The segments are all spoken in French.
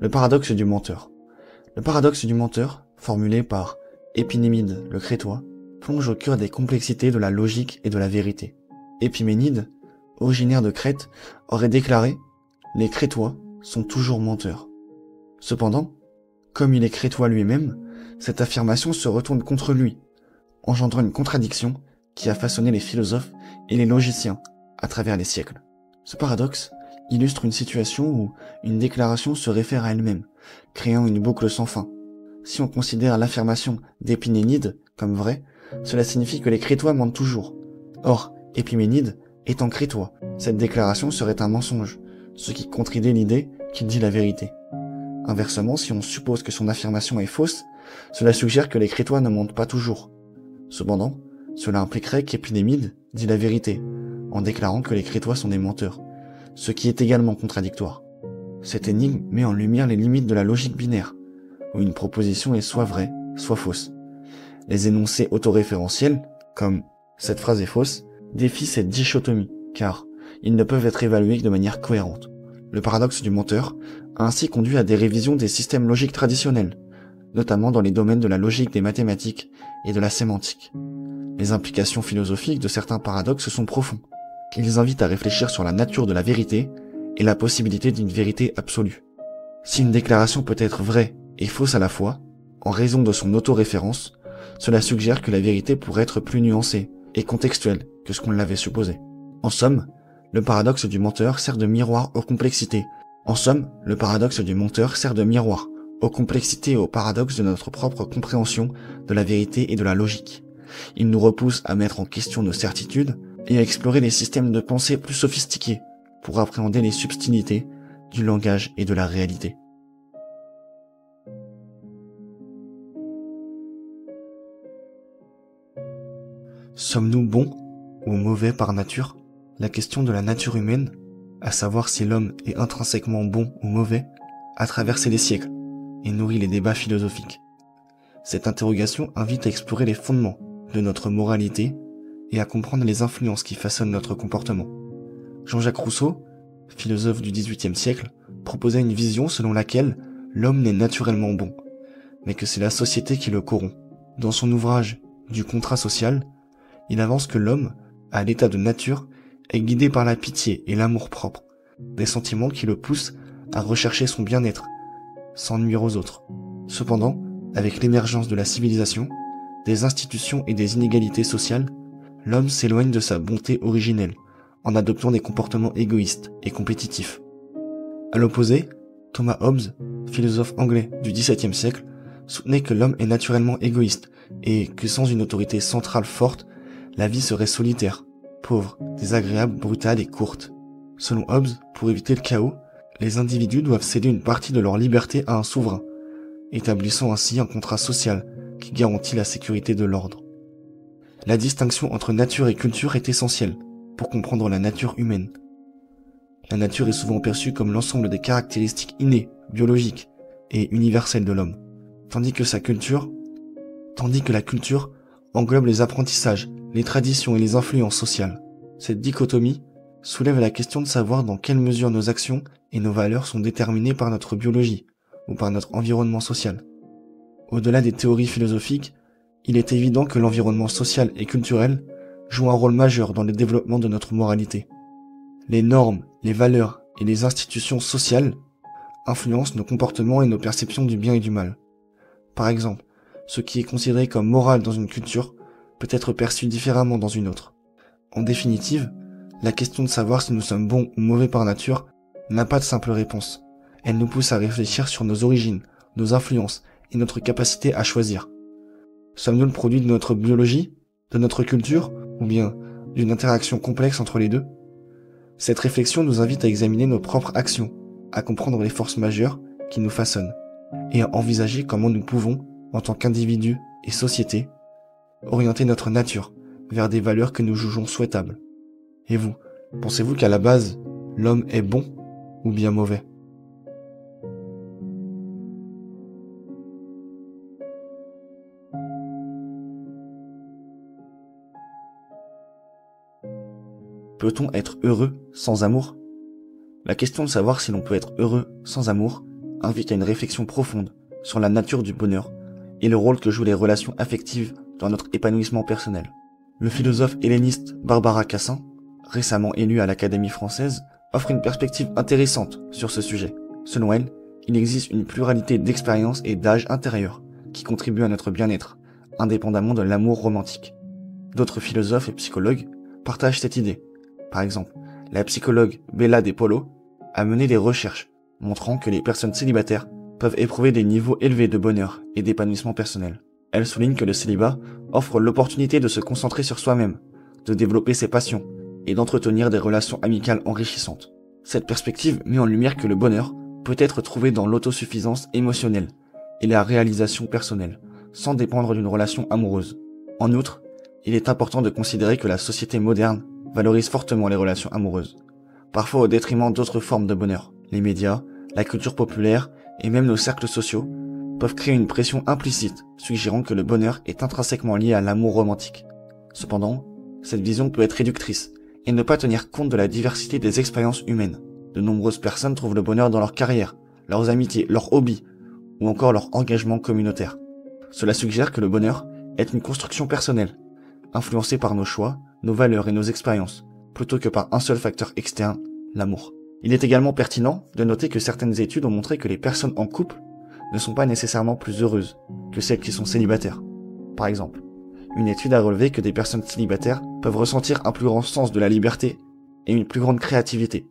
Le paradoxe du menteur. Le paradoxe du menteur, formulé par Épiménide le Crétois, plonge au cœur des complexités de la logique et de la vérité. Épiménide, originaire de Crète, aurait déclaré « Les Crétois sont toujours menteurs ». Cependant, comme il est crétois lui-même, cette affirmation se retourne contre lui, engendrant une contradiction qui a façonné les philosophes et les logiciens à travers les siècles. Ce paradoxe illustre une situation où une déclaration se réfère à elle-même, créant une boucle sans fin. Si on considère l'affirmation d'Épiménide comme vraie, cela signifie que les Crétois mentent toujours. Or, Épiménide étant crétois, cette déclaration serait un mensonge, ce qui contredit l'idée qu'il dit la vérité. Inversement, si on suppose que son affirmation est fausse, cela suggère que les Crétois ne mentent pas toujours. Cependant, cela impliquerait qu'Épiménide dit la vérité, en déclarant que les Crétois sont des menteurs, ce qui est également contradictoire. Cette énigme met en lumière les limites de la logique binaire, où une proposition est soit vraie, soit fausse. Les énoncés autoréférentiels, comme « cette phrase est fausse », défient cette dichotomie, car ils ne peuvent être évalués de manière cohérente. Le paradoxe du menteur a ainsi conduit à des révisions des systèmes logiques traditionnels, notamment dans les domaines de la logique des mathématiques et de la sémantique. Les implications philosophiques de certains paradoxes sont profonds. Ils invitent à réfléchir sur la nature de la vérité et la possibilité d'une vérité absolue. Si une déclaration peut être vraie et fausse à la fois, en raison de son autoréférence, cela suggère que la vérité pourrait être plus nuancée et contextuelle que ce qu'on l'avait supposé. En somme, le paradoxe du menteur sert de miroir aux complexités. Et aux paradoxes de notre propre compréhension de la vérité et de la logique. Il nous repousse à mettre en question nos certitudes et à explorer des systèmes de pensée plus sophistiqués pour appréhender les subtilités du langage et de la réalité. Sommes-nous bons ou mauvais par nature? La question de la nature humaine, à savoir si l'homme est intrinsèquement bon ou mauvais, a traversé les siècles et nourrit les débats philosophiques. Cette interrogation invite à explorer les fondements de notre moralité et à comprendre les influences qui façonnent notre comportement. Jean-Jacques Rousseau, philosophe du XVIIIe siècle, proposait une vision selon laquelle l'homme n'est naturellement bon, mais que c'est la société qui le corrompt. Dans son ouvrage « Du contrat social », il avance que l'homme, à l'état de nature, est guidé par la pitié et l'amour-propre, des sentiments qui le poussent à rechercher son bien-être, sans nuire aux autres. Cependant, avec l'émergence de la civilisation, des institutions et des inégalités sociales, l'homme s'éloigne de sa bonté originelle, en adoptant des comportements égoïstes et compétitifs. À l'opposé, Thomas Hobbes, philosophe anglais du XVIIe siècle, soutenait que l'homme est naturellement égoïste et que sans une autorité centrale forte, la vie serait solitaire, pauvre, désagréable, brutale et courte. Selon Hobbes, pour éviter le chaos, les individus doivent céder une partie de leur liberté à un souverain, établissant ainsi un contrat social qui garantit la sécurité de l'ordre. La distinction entre nature et culture est essentielle pour comprendre la nature humaine. La nature est souvent perçue comme l'ensemble des caractéristiques innées, biologiques et universelles de l'homme, tandis que la culture englobe les apprentissages, les traditions et les influences sociales. Cette dichotomie soulève la question de savoir dans quelle mesure nos actions et nos valeurs sont déterminées par notre biologie ou par notre environnement social. Au-delà des théories philosophiques, il est évident que l'environnement social et culturel joue un rôle majeur dans le développement de notre moralité. Les normes, les valeurs et les institutions sociales influencent nos comportements et nos perceptions du bien et du mal. Par exemple, ce qui est considéré comme moral dans une culture peut être perçu différemment dans une autre. En définitive, la question de savoir si nous sommes bons ou mauvais par nature n'a pas de simple réponse. Elle nous pousse à réfléchir sur nos origines, nos influences et notre capacité à choisir. Sommes-nous le produit de notre biologie, de notre culture, ou bien d'une interaction complexe entre les deux? Cette réflexion nous invite à examiner nos propres actions, à comprendre les forces majeures qui nous façonnent, et à envisager comment nous pouvons, en tant qu'individus et société, orienter notre nature vers des valeurs que nous jugeons souhaitables. Et vous, pensez-vous qu'à la base, l'homme est bon ou bien mauvais? Peut-on être heureux sans amour? La question de savoir si l'on peut être heureux sans amour invite à une réflexion profonde sur la nature du bonheur et le rôle que jouent les relations affectives dans notre épanouissement personnel. Le philosophe helléniste Barbara Cassin, récemment élue à l'Académie française, offre une perspective intéressante sur ce sujet. Selon elle, il existe une pluralité d'expériences et d'âges intérieurs qui contribuent à notre bien-être, indépendamment de l'amour romantique. D'autres philosophes et psychologues partagent cette idée. Par exemple, la psychologue Bella De Polo a mené des recherches montrant que les personnes célibataires peuvent éprouver des niveaux élevés de bonheur et d'épanouissement personnel. Elle souligne que le célibat offre l'opportunité de se concentrer sur soi-même, de développer ses passions et d'entretenir des relations amicales enrichissantes. Cette perspective met en lumière que le bonheur peut être trouvé dans l'autosuffisance émotionnelle et la réalisation personnelle, sans dépendre d'une relation amoureuse. En outre, il est important de considérer que la société moderne valorise fortement les relations amoureuses, parfois au détriment d'autres formes de bonheur. Les médias, la culture populaire et même nos cercles sociaux peuvent créer une pression implicite suggérant que le bonheur est intrinsèquement lié à l'amour romantique. Cependant, cette vision peut être réductrice et ne pas tenir compte de la diversité des expériences humaines. De nombreuses personnes trouvent le bonheur dans leur carrière, leurs amitiés, leurs hobbies ou encore leur engagement communautaire. Cela suggère que le bonheur est une construction personnelle, influencée par nos choix, nos valeurs et nos expériences, plutôt que par un seul facteur externe, l'amour. Il est également pertinent de noter que certaines études ont montré que les personnes en couple ne sont pas nécessairement plus heureuses que celles qui sont célibataires. Par exemple, une étude a relevé que des personnes célibataires peuvent ressentir un plus grand sens de la liberté et une plus grande créativité.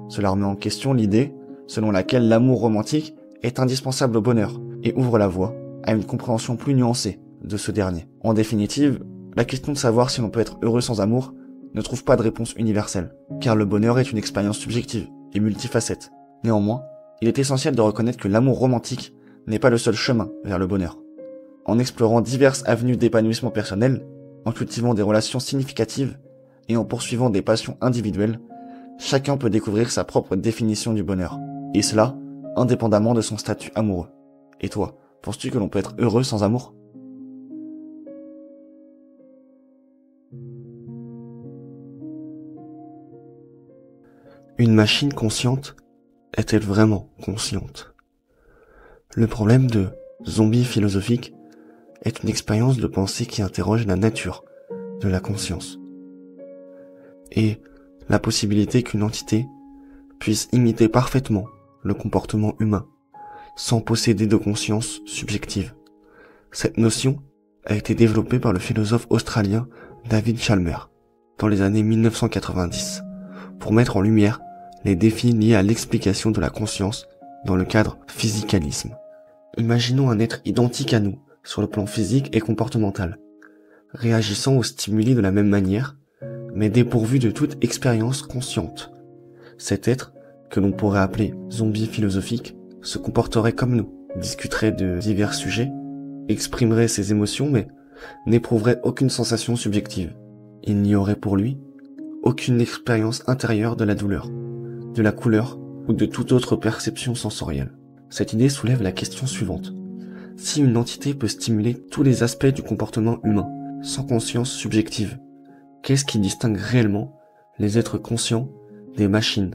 Cela remet en question l'idée selon laquelle l'amour romantique est indispensable au bonheur et ouvre la voie à une compréhension plus nuancée de ce dernier. En définitive, la question de savoir si l'on peut être heureux sans amour ne trouve pas de réponse universelle, car le bonheur est une expérience subjective et multifacette. Néanmoins, il est essentiel de reconnaître que l'amour romantique n'est pas le seul chemin vers le bonheur. En explorant diverses avenues d'épanouissement personnel, en cultivant des relations significatives et en poursuivant des passions individuelles, chacun peut découvrir sa propre définition du bonheur. Et cela, indépendamment de son statut amoureux. Et toi, penses-tu que l'on peut être heureux sans amour ? Une machine consciente est-elle vraiment consciente ? Le problème de zombie philosophique est une expérience de pensée qui interroge la nature de la conscience et la possibilité qu'une entité puisse imiter parfaitement le comportement humain sans posséder de conscience subjective. Cette notion a été développée par le philosophe australien David Chalmers dans les années 1990 pour mettre en lumière les défis liés à l'explication de la conscience dans le cadre physicalisme. Imaginons un être identique à nous sur le plan physique et comportemental, réagissant aux stimuli de la même manière, mais dépourvu de toute expérience consciente. Cet être, que l'on pourrait appeler zombie philosophique, se comporterait comme nous, discuterait de divers sujets, exprimerait ses émotions mais n'éprouverait aucune sensation subjective. Il n'y aurait pour lui aucune expérience intérieure de la douleur, de la couleur ou de toute autre perception sensorielle. Cette idée soulève la question suivante. Si une entité peut stimuler tous les aspects du comportement humain, sans conscience subjective, qu'est-ce qui distingue réellement les êtres conscients des machines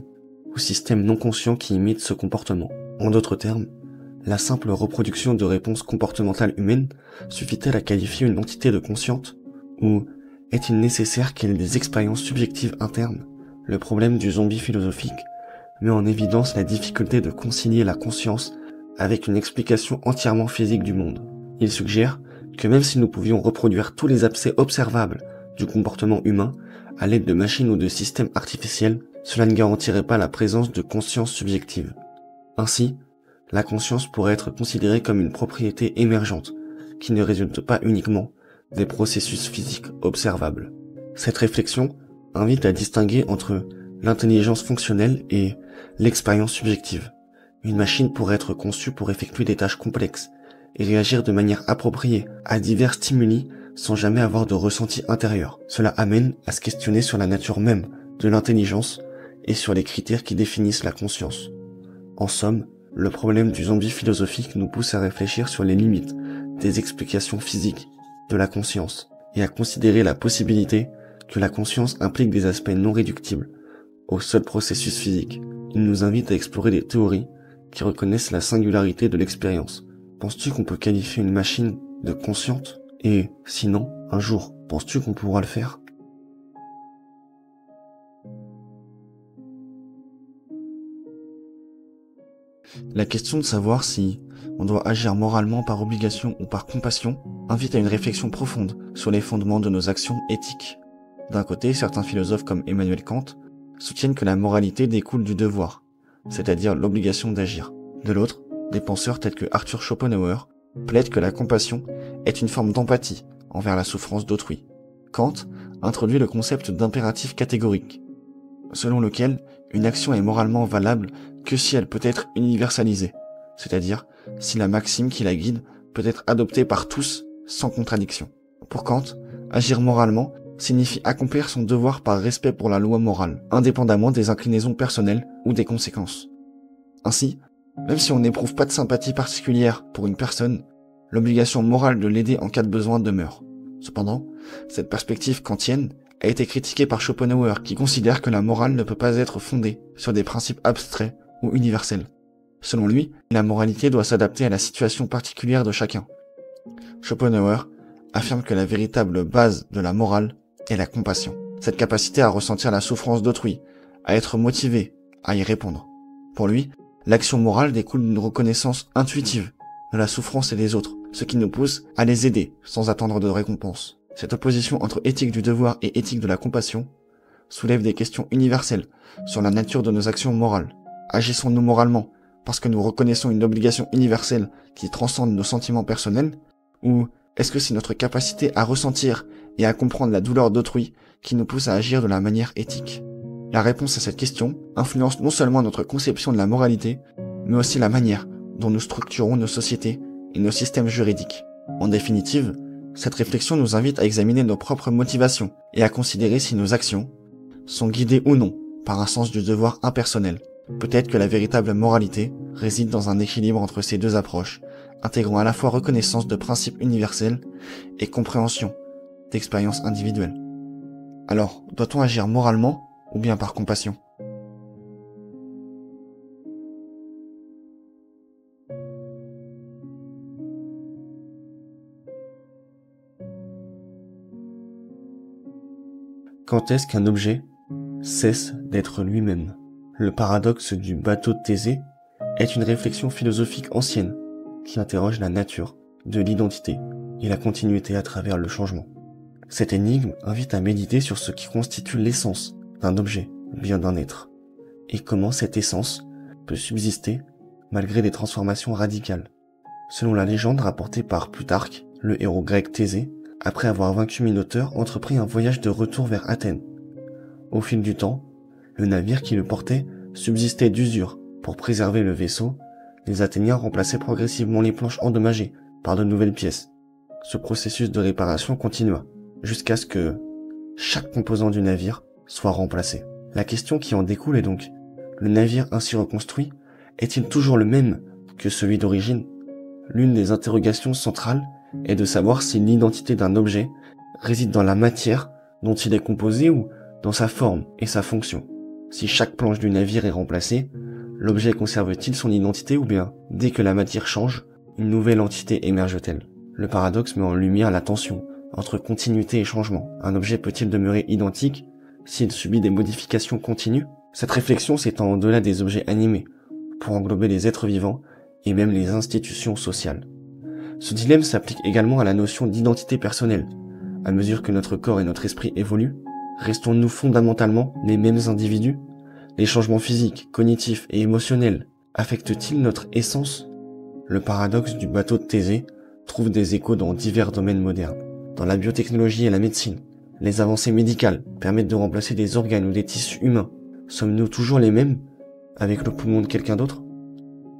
ou systèmes non conscients qui imitent ce comportement? En d'autres termes, la simple reproduction de réponses comportementales humaines suffit-elle à qualifier une entité de consciente? Ou est-il nécessaire qu'elle ait des expériences subjectives internes? Le problème du zombie philosophique met en évidence la difficulté de concilier la conscience avec une explication entièrement physique du monde. Il suggère que même si nous pouvions reproduire tous les aspects observables du comportement humain à l'aide de machines ou de systèmes artificiels, cela ne garantirait pas la présence de conscience subjective. Ainsi, la conscience pourrait être considérée comme une propriété émergente, qui ne résulte pas uniquement des processus physiques observables. Cette réflexion invite à distinguer entre l'intelligence fonctionnelle et l'expérience subjective. Une machine pourrait être conçue pour effectuer des tâches complexes et réagir de manière appropriée à divers stimuli sans jamais avoir de ressenti intérieur. Cela amène à se questionner sur la nature même de l'intelligence et sur les critères qui définissent la conscience. En somme, le problème du zombie philosophique nous pousse à réfléchir sur les limites des explications physiques de la conscience et à considérer la possibilité que la conscience implique des aspects non réductibles au seul processus physique. Il nous invite à explorer des théories qui reconnaissent la singularité de l'expérience. Penses-tu qu'on peut qualifier une machine de consciente? Et sinon, un jour, penses-tu qu'on pourra le faire? La question de savoir si on doit agir moralement par obligation ou par compassion invite à une réflexion profonde sur les fondements de nos actions éthiques. D'un côté, certains philosophes comme Emmanuel Kant soutiennent que la moralité découle du devoir, c'est-à-dire l'obligation d'agir. De l'autre, des penseurs tels que Arthur Schopenhauer plaident que la compassion est une forme d'empathie envers la souffrance d'autrui. Kant introduit le concept d'impératif catégorique, selon lequel une action est moralement valable que si elle peut être universalisée, c'est-à-dire si la maxime qui la guide peut être adoptée par tous sans contradiction. Pour Kant, agir moralement signifie accomplir son devoir par respect pour la loi morale, indépendamment des inclinaisons personnelles ou des conséquences. Ainsi, même si on n'éprouve pas de sympathie particulière pour une personne, l'obligation morale de l'aider en cas de besoin demeure. Cependant, cette perspective kantienne a été critiquée par Schopenhauer qui considère que la morale ne peut pas être fondée sur des principes abstraits ou universels. Selon lui, la moralité doit s'adapter à la situation particulière de chacun. Schopenhauer affirme que la véritable base de la morale est la compassion. Cette capacité à ressentir la souffrance d'autrui, à être motivé, à y répondre. Pour lui, l'action morale découle d'une reconnaissance intuitive de la souffrance et des autres, ce qui nous pousse à les aider sans attendre de récompense. Cette opposition entre éthique du devoir et éthique de la compassion soulève des questions universelles sur la nature de nos actions morales. Agissons-nous moralement parce que nous reconnaissons une obligation universelle qui transcende nos sentiments personnels, ou est-ce que c'est notre capacité à ressentir et à comprendre la douleur d'autrui qui nous pousse à agir de la manière éthique? La réponse à cette question influence non seulement notre conception de la moralité, mais aussi la manière dont nous structurons nos sociétés et nos systèmes juridiques. En définitive, cette réflexion nous invite à examiner nos propres motivations et à considérer si nos actions sont guidées ou non par un sens du devoir impersonnel. Peut-être que la véritable moralité réside dans un équilibre entre ces deux approches, intégrant à la fois reconnaissance de principes universels et compréhension d'expériences individuelles. Alors, doit-on agir moralement ou bien par compassion? Quand est-ce qu'un objet cesse d'être lui-même? Le paradoxe du bateau de Thésée est une réflexion philosophique ancienne qui interroge la nature de l'identité et la continuité à travers le changement. Cette énigme invite à méditer sur ce qui constitue l'essence d'un objet, bien d'un être, et comment cette essence peut subsister malgré des transformations radicales. Selon la légende rapportée par Plutarque, le héros grec Thésée, après avoir vaincu Minotaure, entreprit un voyage de retour vers Athènes. Au fil du temps, le navire qui le portait subsistait d'usure. Pour préserver le vaisseau, les Athéniens remplaçaient progressivement les planches endommagées par de nouvelles pièces. Ce processus de réparation continua, jusqu'à ce que chaque composant du navire soit remplacé. La question qui en découle est donc, le navire ainsi reconstruit est-il toujours le même que celui d'origine? L'une des interrogations centrales est de savoir si l'identité d'un objet réside dans la matière dont il est composé ou dans sa forme et sa fonction. Si chaque planche du navire est remplacée, l'objet conserve-t-il son identité ou bien, dès que la matière change, une nouvelle entité émerge-t-elle? Le paradoxe met en lumière la tension entre continuité et changement. Un objet peut-il demeurer identique s'il subit des modifications continues? Cette réflexion s'étend au-delà des objets animés, pour englober les êtres vivants et même les institutions sociales. Ce dilemme s'applique également à la notion d'identité personnelle. À mesure que notre corps et notre esprit évoluent, restons-nous fondamentalement les mêmes individus? Les changements physiques, cognitifs et émotionnels affectent-ils notre essence? Le paradoxe du bateau de Thésée trouve des échos dans divers domaines modernes. Dans la biotechnologie et la médecine, les avancées médicales permettent de remplacer des organes ou des tissus humains. Sommes-nous toujours les mêmes avec le poumon de quelqu'un d'autre?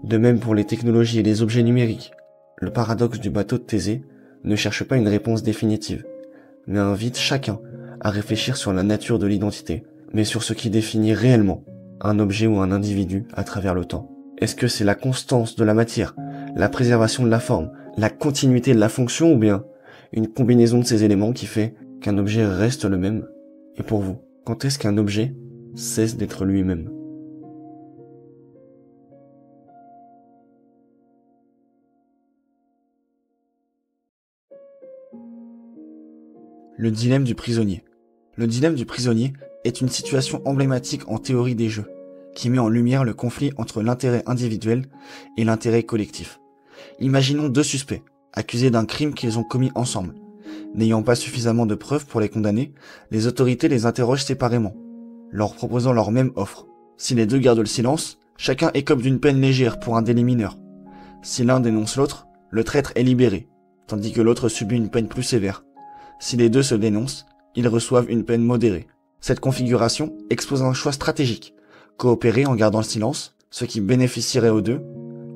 De même pour les technologies et les objets numériques. Le paradoxe du bateau de Thésée ne cherche pas une réponse définitive, mais invite chacun à réfléchir sur la nature de l'identité, mais sur ce qui définit réellement un objet ou un individu à travers le temps. Est-ce que c'est la constance de la matière, la préservation de la forme, la continuité de la fonction ou bien une combinaison de ces éléments qui fait qu'un objet reste le même? Et pour vous, quand est-ce qu'un objet cesse d'être lui-même? Le dilemme du prisonnier. Le dilemme du prisonnier est une situation emblématique en théorie des jeux, qui met en lumière le conflit entre l'intérêt individuel et l'intérêt collectif. Imaginons deux suspects, accusés d'un crime qu'ils ont commis ensemble. N'ayant pas suffisamment de preuves pour les condamner, les autorités les interrogent séparément, leur proposant leur même offre. Si les deux gardent le silence, chacun écope d'une peine légère pour un délit mineur. Si l'un dénonce l'autre, le traître est libéré, tandis que l'autre subit une peine plus sévère. Si les deux se dénoncent, ils reçoivent une peine modérée. Cette configuration expose un choix stratégique: coopérer en gardant le silence, ce qui bénéficierait aux deux,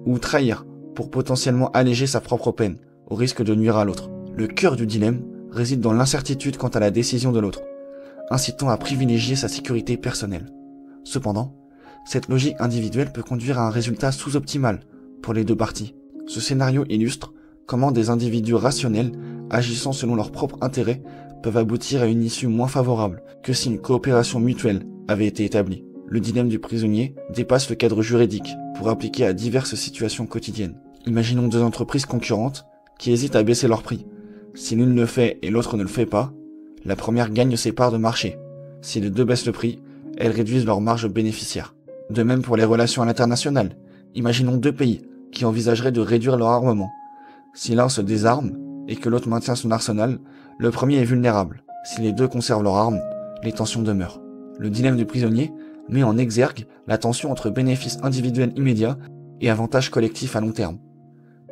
ou trahir pour potentiellement alléger sa propre peine, au risque de nuire à l'autre. Le cœur du dilemme réside dans l'incertitude quant à la décision de l'autre, incitant à privilégier sa sécurité personnelle. Cependant, cette logique individuelle peut conduire à un résultat sous-optimal pour les deux parties. Ce scénario illustre comment des individus rationnels, agissant selon leurs propres intérêts, peuvent aboutir à une issue moins favorable que si une coopération mutuelle avait été établie. Le dilemme du prisonnier dépasse le cadre juridique pour appliquer à diverses situations quotidiennes. Imaginons deux entreprises concurrentes qui hésitent à baisser leur prix. Si l'une le fait et l'autre ne le fait pas, la première gagne ses parts de marché. Si les deux baissent le prix, elles réduisent leur marge bénéficiaire. De même pour les relations à l'international. Imaginons deux pays qui envisageraient de réduire leur armement. Si l'un se désarme et que l'autre maintient son arsenal, le premier est vulnérable. Si les deux conservent leurs armes, les tensions demeurent. Le dilemme du prisonnier met en exergue la tension entre bénéfices individuels immédiats et avantages collectifs à long terme.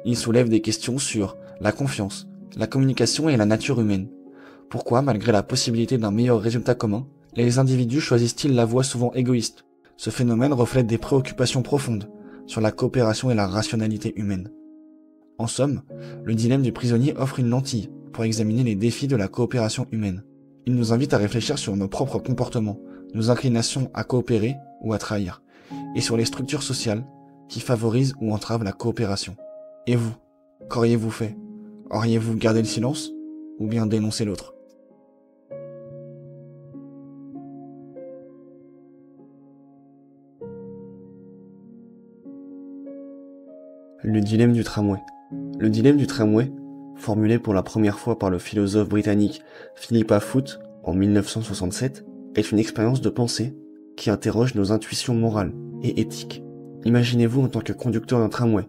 Il soulève des questions sur la confiance, la communication et la nature humaine. Pourquoi, malgré la possibilité d'un meilleur résultat commun, les individus choisissent-ils la voie souvent égoïste? Ce phénomène reflète des préoccupations profondes sur la coopération et la rationalité humaine. En somme, le dilemme du prisonnier offre une lentille pour examiner les défis de la coopération humaine. Il nous invite à réfléchir sur nos propres comportements, nos inclinations à coopérer ou à trahir, et sur les structures sociales qui favorisent ou entravent la coopération. Et vous, qu'auriez-vous fait? Auriez-vous gardé le silence ou bien dénoncé l'autre? Le dilemme du tramway. Le dilemme du tramway, formulé pour la première fois par le philosophe britannique Philippa Foot en 1967, est une expérience de pensée qui interroge nos intuitions morales et éthiques. Imaginez-vous en tant que conducteur d'un tramway,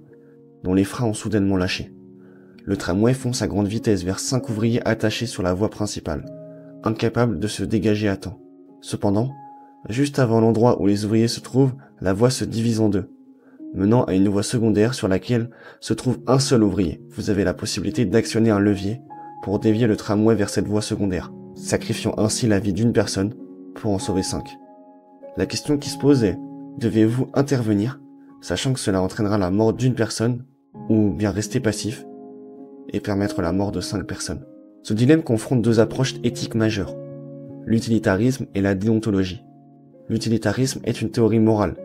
dont les freins ont soudainement lâché. Le tramway fonce à grande vitesse vers 5 ouvriers attachés sur la voie principale, incapables de se dégager à temps. Cependant, juste avant l'endroit où les ouvriers se trouvent, la voie se divise en deux, menant à une voie secondaire sur laquelle se trouve un seul ouvrier. Vous avez la possibilité d'actionner un levier pour dévier le tramway vers cette voie secondaire, sacrifiant ainsi la vie d'une personne pour en sauver 5. La question qui se pose est, devez-vous intervenir, sachant que cela entraînera la mort d'une personne, ou bien rester passif et permettre la mort de 5 personnes? Ce dilemme confronte deux approches éthiques majeures, l'utilitarisme et la déontologie. L'utilitarisme est une théorie morale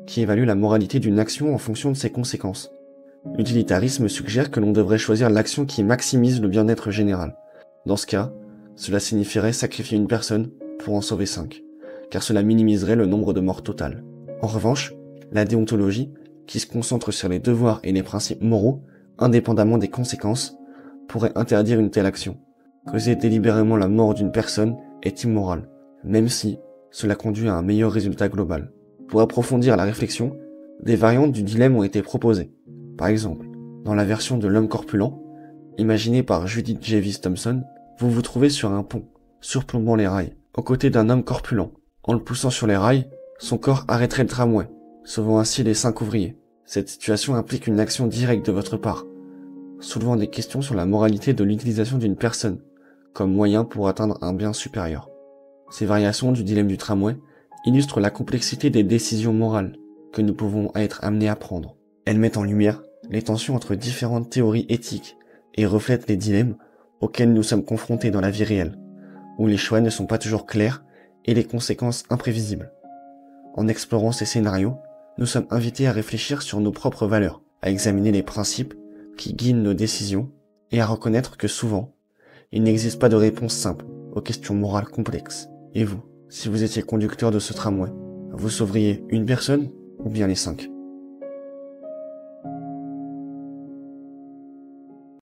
qui évalue la moralité d'une action en fonction de ses conséquences. L'utilitarisme suggère que l'on devrait choisir l'action qui maximise le bien-être général. Dans ce cas, cela signifierait sacrifier une personne pour en sauver 5, car cela minimiserait le nombre de morts totales. En revanche, la déontologie, qui se concentre sur les devoirs et les principes moraux, indépendamment des conséquences, pourrait interdire une telle action. Causer délibérément la mort d'une personne est immoral, même si cela conduit à un meilleur résultat global. Pour approfondir la réflexion, des variantes du dilemme ont été proposées. Par exemple, dans la version de l'homme corpulent, imaginée par Judith Jeavis Thompson, vous vous trouvez sur un pont, surplombant les rails, aux côtés d'un homme corpulent. En le poussant sur les rails, son corps arrêterait le tramway, sauvant ainsi les 5 ouvriers. Cette situation implique une action directe de votre part, soulevant des questions sur la moralité de l'utilisation d'une personne, comme moyen pour atteindre un bien supérieur. Ces variations du dilemme du tramway illustrent la complexité des décisions morales que nous pouvons être amenés à prendre. Elles mettent en lumière les tensions entre différentes théories éthiques et reflètent les dilemmes auxquels nous sommes confrontés dans la vie réelle, où les choix ne sont pas toujours clairs et les conséquences imprévisibles. En explorant ces scénarios, nous sommes invités à réfléchir sur nos propres valeurs, à examiner les principes qui guident nos décisions et à reconnaître que souvent, il n'existe pas de réponse simple aux questions morales complexes. Et vous, si vous étiez conducteur de ce tramway, vous sauveriez une personne ou bien les 5?